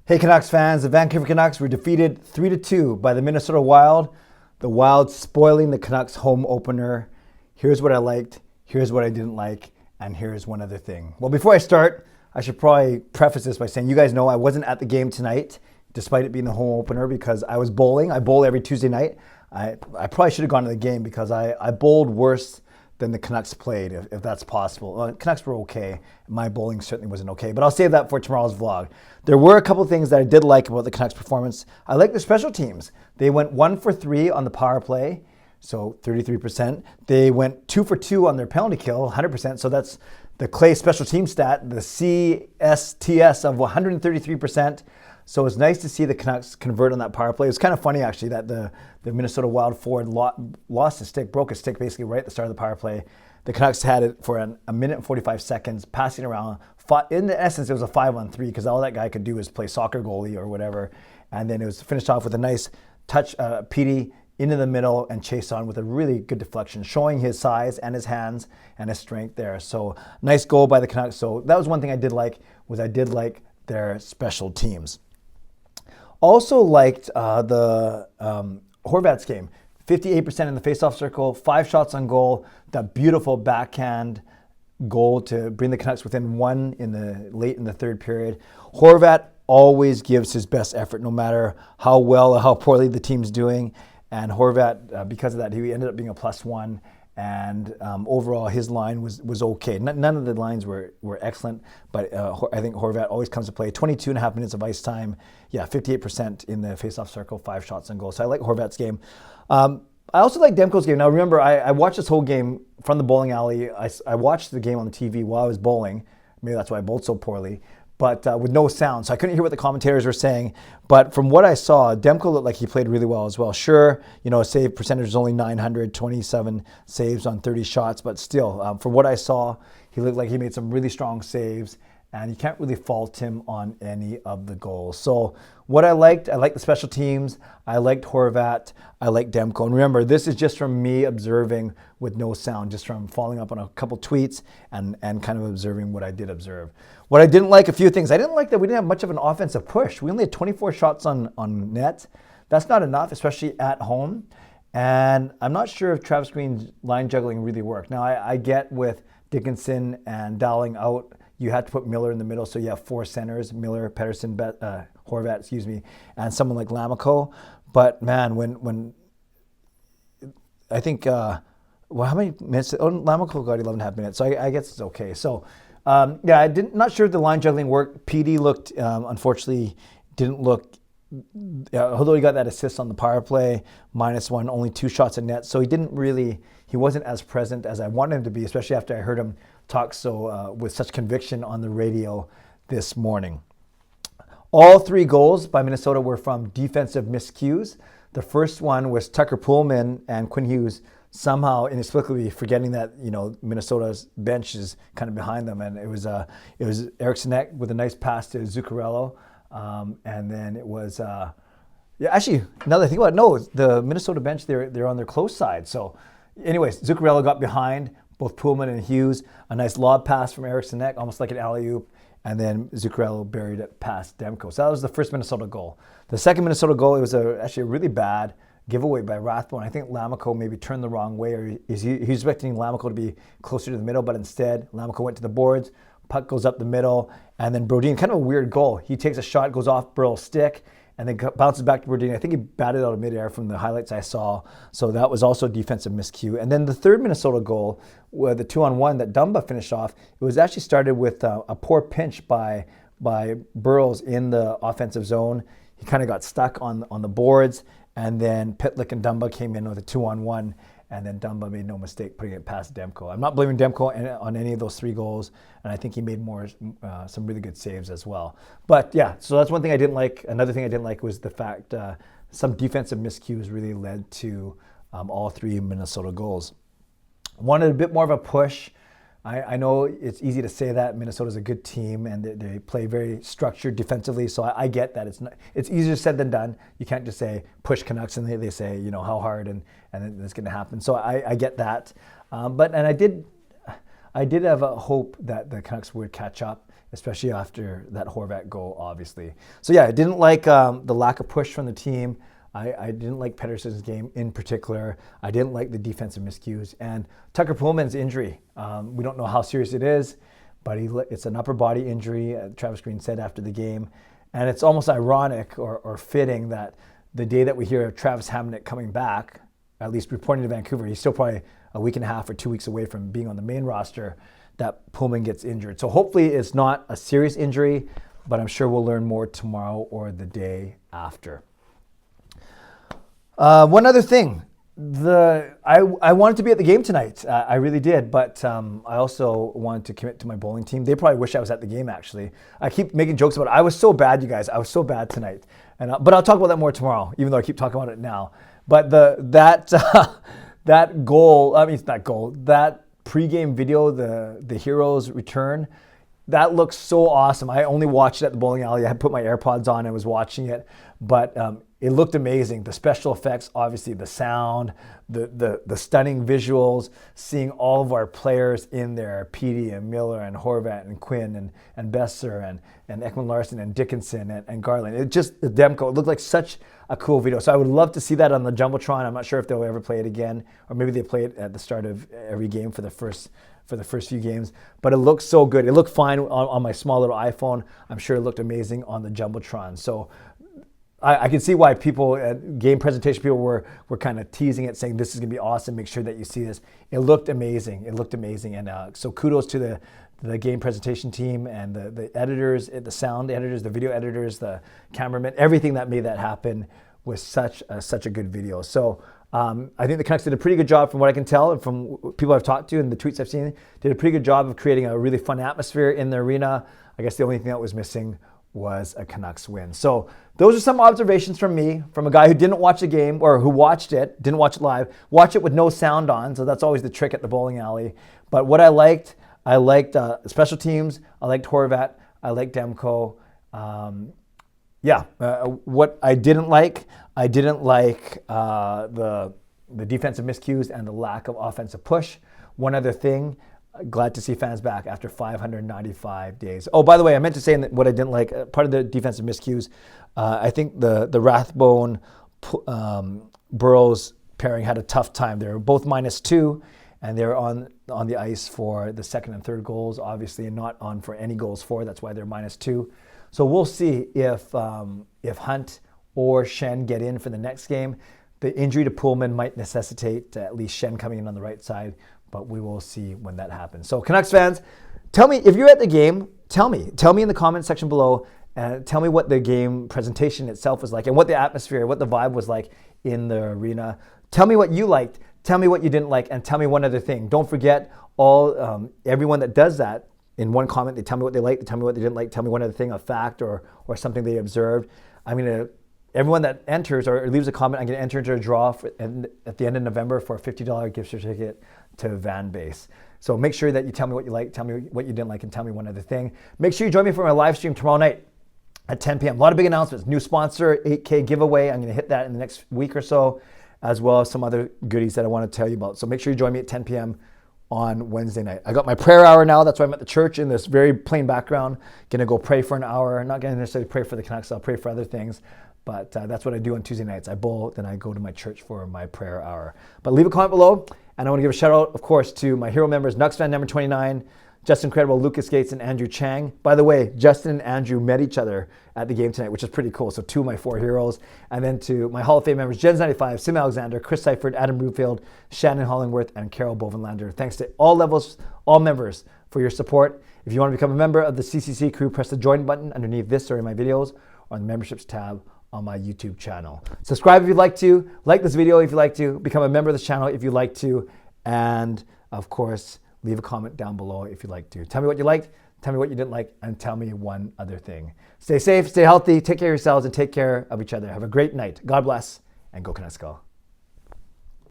Hey Canucks fans, the Vancouver Canucks were defeated 3-2 by the Minnesota Wild. The Wild spoiling the Canucks home opener. Here's what I liked, here's what I didn't like, and here's one other thing. Well, before I start, I should probably preface this by saying you guys know I wasn't at the game tonight, despite it being the home opener, because I was bowling. I bowl every Tuesday night. I probably should have gone to the game because I bowled worse than the Canucks played, if that's possible. Well, Canucks were okay. My bowling certainly wasn't okay, but I'll save that for tomorrow's vlog. There were a couple of things that I did like about the Canucks performance. I like their special teams. They went 1 for 3 on the power play, so 33%. They went 2 for 2 on their penalty kill, 100%. So that's the Clay special team stat, the CSTS of 133%. So it's nice to see the Canucks convert on that power play. It was kind of funny, actually, that the Minnesota Wild forward lost his stick, broke his stick basically right at the start of the power play. The Canucks had it for a minute and 45 seconds, passing around. In essence, it was a 5-on-3 because all that guy could do is play soccer goalie or whatever. And then it was finished off with a nice touch, Petey into the middle and chase on with a really good deflection, showing his size and his hands and his strength there. So nice goal by the Canucks. So that was one thing I did like, their special teams. Also liked the Horvat's game. 58% in the faceoff circle, 5 shots on goal, that beautiful backhand goal to bring the Canucks within 1 late in the third period. Horvat always gives his best effort no matter how well or how poorly the team's doing. And Horvat, because of that, he ended up being a +1. And overall, his line was okay. None of the lines were excellent, but I think Horvat always comes to play. 22.5 minutes of ice time. Yeah, 58% in the faceoff circle, 5 shots on goal. So I like Horvat's game. I also like Demko's game. Now remember, I watched this whole game from the bowling alley. I watched the game on the TV while I was bowling. Maybe that's why I bowled so poorly. But with no sound, so I couldn't hear what the commentators were saying. But from what I saw, Demko looked like he played really well as well. Sure, save percentage is only 927 saves on 30 shots, but still, from what I saw, he looked like he made some really strong saves, and you can't really fault him on any of the goals. So what I liked the special teams. I liked Horvat. I liked Demko. And remember, this is just from me observing with no sound, just from following up on a couple tweets and kind of observing what I did observe. What I didn't like, a few things. I didn't like that we didn't have much of an offensive push. We only had 24 shots on net. That's not enough, especially at home. And I'm not sure if Travis Green's line juggling really worked. Now, I get with Dickinson and Dowling out, you had to put Miller in the middle, so you have 4 centers, Miller, Pettersson, Horvat, and someone like Lammikko. But man, when I think, how many minutes? Oh, Lammikko got 11.5 minutes, so I guess it's okay. So not sure if the line juggling worked. Petey looked, unfortunately, didn't look, although he got that assist on the power play, -1, only 2 shots in net, so he wasn't as present as I wanted him to be, especially after I heard him talk with such conviction on the radio this morning. All 3 goals by Minnesota were from defensive miscues. The first one was Tucker Poolman and Quinn Hughes somehow inexplicably forgetting that Minnesota's bench is kind of behind them, and it was Eric Sinek with a nice pass to Zuccarello, and then it was actually, now that I think about it, no, the Minnesota bench, they're on their close side. So anyways, Zuccarello got behind both Poolman and Hughes, a nice lob pass from Eric Sinek, almost like an alley-oop, and then Zuccarello buried it past Demko. So that was the first Minnesota goal. The second Minnesota goal, it was actually a really bad giveaway by Rathbone. I think Lammikko maybe turned the wrong way, or he was expecting Lammikko to be closer to the middle, but instead Lammikko went to the boards, puck goes up the middle, and then Brodin, kind of a weird goal. He takes a shot, goes off Burrell's stick, and then bounces back to Brodin. I think he batted out of midair from the highlights I saw. So that was also a defensive miscue. And then the third Minnesota goal, the 2-on-1 that Dumba finished off, it was actually started with a poor pinch by Burrows in the offensive zone. He kind of got stuck on the boards, and then Pitlick and Dumba came in with a 2-on-1, and then Dumba made no mistake putting it past Demko. I'm not blaming Demko on any of those 3 goals, and I think he made some really good saves as well. But yeah, so that's one thing I didn't like. Another thing I didn't like was the fact some defensive miscues really led to all 3 Minnesota goals. Wanted a bit more of a push. I know it's easy to say that Minnesota's a good team and they play very structured defensively, so I get that it's easier said than done. You can't just say push Canucks and they say how hard and it's going to happen. So I get that, but I did have a hope that the Canucks would catch up especially after that Horvat goal, obviously. So yeah, I didn't like the lack of push from the team. I didn't like Pettersson's game in particular. I didn't like the defensive miscues. And Tucker Pullman's injury. We don't know how serious it is, but it's an upper body injury, Travis Green said after the game. And it's almost ironic or fitting that the day that we hear of Travis Hamonic coming back, at least reporting to Vancouver, he's still probably a week and a half or 2 weeks away from being on the main roster, that Pullman gets injured. So hopefully it's not a serious injury, but I'm sure we'll learn more tomorrow or the day after. One other thing, I wanted to be at the game tonight. I really did, but I also wanted to commit to my bowling team. They probably wish I was at the game, actually. I keep making jokes about it. I was so bad, you guys. I was so bad tonight. But I'll talk about that more tomorrow, even though I keep talking about it now. But that goal, that pregame video, the Heroes return, that looks so awesome. I only watched it at the bowling alley. I had put my AirPods on and was watching it, but it looked amazing. The special effects, obviously the sound, the stunning visuals, seeing all of our players in there, Petey and Miller and Horvat and Quinn and Besser and Ekman-Larsson and Dickinson and Garland. It just, the Demko, it looked like such a cool video. So I would love to see that on the Jumbotron. I'm not sure if they'll ever play it again, or maybe they play it at the start of every game for the first few games, but it looked so good. It looked fine on my small little iPhone. I'm sure it looked amazing on the Jumbotron. So I can see why people at game presentation, people were kind of teasing it, saying this is going to be awesome. Make sure that you see this. It looked amazing. And so kudos to the game presentation team and the editors, the sound editors, the video editors, the cameramen, everything that made that happen was such a good video. So I think the Canucks did a pretty good job, from what I can tell, and from people I've talked to and the tweets I've seen, did a pretty good job of creating a really fun atmosphere in the arena. I guess the only thing that was missing was a Canucks win. So those are some observations from me, from a guy who didn't watch the game, or who watched it, didn't watch it live, watch it with no sound on. So that's always the trick at the bowling alley. But what I liked special teams. I liked Horvat. I liked Demko. What I didn't like the defensive miscues and the lack of offensive push. One other thing, glad to see fans back after 595 days. Oh, by the way, I meant to say what I didn't like, part of the defensive miscues, I think the Rathbone Burrows pairing had a tough time. They were both -2, and they were on the ice for the second and third goals, obviously, and not on for any goals for. That's why they're -2. So we'll see if Hunt or Shen get in for the next game. The injury to Pullman might necessitate at least Shen coming in on the right side, but we will see when that happens. So Canucks fans, tell me if you're at the game. Tell me in the comment section below, and tell me what the game presentation itself was like, and what the atmosphere, what the vibe was like in the arena. Tell me what you liked. Tell me what you didn't like, and tell me one other thing. Don't forget, everyone that does that, in one comment, they tell me what they liked, they tell me what they didn't like, tell me one other thing, a fact or something they observed. Everyone that enters or leaves a comment, I'm going to enter into a draw at the end of November for a $50 gift certificate to Van Base. So make sure that you tell me what you like, tell me what you didn't like, and tell me one other thing. Make sure you join me for my live stream tomorrow night at 10 p.m. A lot of big announcements. New sponsor, 8K giveaway. I'm going to hit that in the next week or so, as well as some other goodies that I want to tell you about. So make sure you join me at 10 p.m. on Wednesday night. I got my prayer hour now. That's why I'm at the church in this very plain background. Going to go pray for an hour. Not going to necessarily pray for the Canucks. I'll pray for other things. But that's what I do on Tuesday nights. I bowl, then I go to my church for my prayer hour. But leave a comment below. And I want to give a shout out, of course, to my hero members, nucksfan number 29, Justin Credible, Lucas Gates, and Andrew Chang. By the way, Justin and Andrew met each other at the game tonight, which is pretty cool. So 2 of my 4 heroes. And then to my Hall of Fame members, Jens95, Sim Alexander, Chris Seifert, Adam Brewfield, Shannon Hollingworth, and Carol Bovenlander. Thanks to all levels, all members for your support. If you want to become a member of the CCC Crew, press the join button underneath this or in my videos, or on the memberships tab on my YouTube channel. Subscribe if you'd like to, like this video if you'd like to, become a member of this channel if you'd like to, and of course, leave a comment down below if you'd like to. Tell me what you liked, tell me what you didn't like, and tell me one other thing. Stay safe, stay healthy, take care of yourselves, and take care of each other. Have a great night. God bless, and go Canucks go.